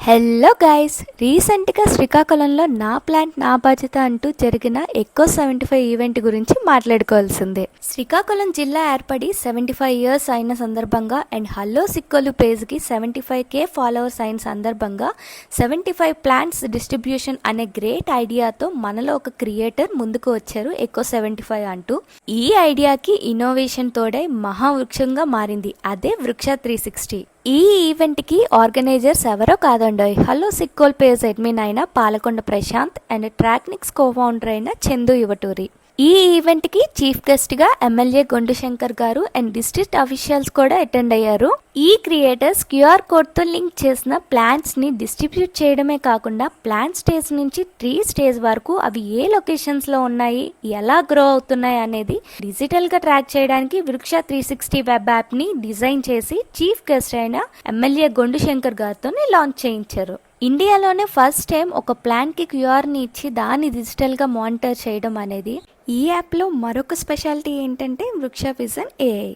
Hello guys, రీసెంట్గా శ్రీకాకుళంలో నా ప్లాంట్ నా బాధ్యత అంటూ జరిగిన ఎకో 75 ఈవెంట్ గురించి మాట్లాడుకోవాల్సిందే. శ్రీకాకుళం జిల్లా ఏర్పడి 75 ఇయర్స్ అయిన సందర్భంగా అండ్ హలో సిక్కోలు పేజ్కి 75K ఫాలోవర్స్ అయిన సందర్భంగా 75 ప్లాంట్స్ డిస్ట్రిబ్యూషన్ అనే గ్రేట్ ఐడియాతో మనలో ఒక క్రియేటర్ ముందుకు వచ్చారు ఎకో 75 అంటూ. ఈ ఐడియాకి ఇన్నోవేషన్ తోడై మహావృక్షంగా మారింది, అదే వృక్ష 360. ఈ ఈవెంట్కి ఆర్గనైజర్స్ ఎవరో కాదండోయ్, హలో సిక్కోల్ పేజ్ అడ్మిన్ అయిన పాలకొండ ప్రశాంత్ అండ్ ట్రాక్నిక్స్ కో-ఫౌండర్ అయిన చందు యువటూరి. ఈ ఈవెంట్కి చీఫ్ గెస్ట్గా ఎమ్మెల్యే గొండు శంకర్ గారు అండ్ డిస్ట్రిక్ట్ అఫీషియల్స్ కూడా అటెండ్ అయ్యారు. ఈ క్రియేటర్స్ క్యూఆర్ కోడ్తో లింక్ చేసిన ప్లాంట్స్ని డిస్ట్రిబ్యూట్ చేయడమే కాకుండా ప్లాంట్ స్టేజ్ నుంచి ట్రీ స్టేజ్ వరకు అవి ఏ లొకేషన్స్లో ఉన్నాయి, ఎలా గ్రో అవుతున్నాయి అనేది డిజిటల్గా ట్రాక్ చేయడానికి వృక్ష 360 వెబ్ యాప్ని డిజైన్ చేసి చీఫ్ గెస్ట్ అయిన ఎమ్మెల్యే గొండు శంకర్ గారితో లాంచ్ చేయించారు. ఇండియాలోనే ఫస్ట్ టైం ఒక ప్లాంట్కి క్యూఆర్ని ఇచ్చి దాన్ని డిజిటల్గా మానిటర్ చేయడం అనేది. ఈ యాప్లో మరొక స్పెషాలిటీ ఏంటంటే వృక్ష విజన్ ఏఐ.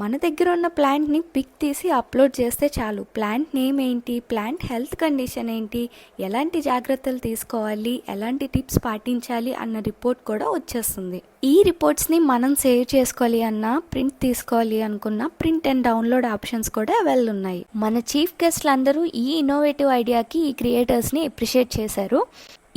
మన దగ్గర ఉన్న ప్లాంట్ని పిక్ తీసి అప్లోడ్ చేస్తే చాలు, ప్లాంట్ నేమ్ ఏంటి, ప్లాంట్ హెల్త్ కండిషన్ ఏంటి, ఎలాంటి జాగ్రత్తలు తీసుకోవాలి, ఎలాంటి టిప్స్ పాటించాలి అన్న రిపోర్ట్ కూడా వచ్చేస్తుంది. ఈ రిపోర్ట్స్ని మనం సేవ్ చేసుకోవాలి అన్నా, ప్రింట్ తీసుకోవాలి అనుకున్న ప్రింట్ అండ్ డౌన్లోడ్ ఆప్షన్స్ కూడా అవైలబుల్ ఉన్నాయి. మన చీఫ్ గెస్ట్లు అందరూ ఈ ఇన్నోవేటివ్ ఐడియాకి ఈ క్రియేటర్స్ని అప్రిషియేట్ చేశారు.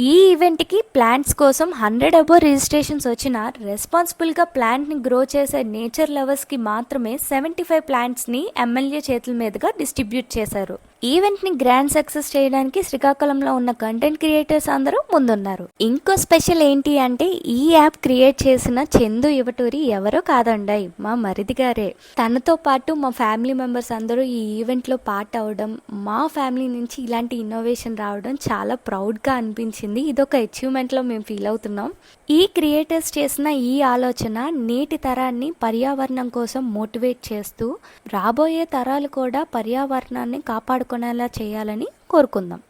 ఈ ఈవెంట్కి ప్లాంట్స్ కోసం 100 అబోవ్ రిజిస్ట్రేషన్స్ వచ్చినా రెస్పాన్సిబుల్గా ప్లాంట్ని గ్రో చేసే నేచర్ లవర్స్కి మాత్రమే 75 ప్లాంట్స్ని ఎమ్మెల్యే చేతుల మీదుగా డిస్ట్రిబ్యూట్ చేశారు. ఈవెంట్ని గ్రాండ్ సక్సెస్ చేయడానికి శ్రీకాకుళంలో ఉన్న కంటెంట్ క్రియేటర్స్ అందరూ ముందున్నారు. ఇంకో స్పెషల్ ఏంటి అంటే ఈ యాప్ క్రియేట్ చేసిన చందు యువటూరి ఎవరో కాదండాయి, మా మరిది గారే. తనతో పాటు మా ఫ్యామిలీ మెంబర్స్ అందరూ ఈ ఈవెంట్లో పార్ట్ అవ్వడం, మా ఫ్యామిలీ నుంచి ఇలాంటి ఇన్నోవేషన్ రావడం చాలా ప్రౌడ్గా అనిపించింది. ఇదొక అచీవ్మెంట్లో మేము ఫీల్ అవుతున్నాం. ఈ క్రియేటర్స్ చేసిన ఈ ఆలోచన నేటి తరాన్ని పర్యావరణం కోసం మోటివేట్ చేస్తూ రాబోయే తరాలు కూడా పర్యావరణాన్ని కాపాడుకునేలా చేయాలని కోరుకుందాం.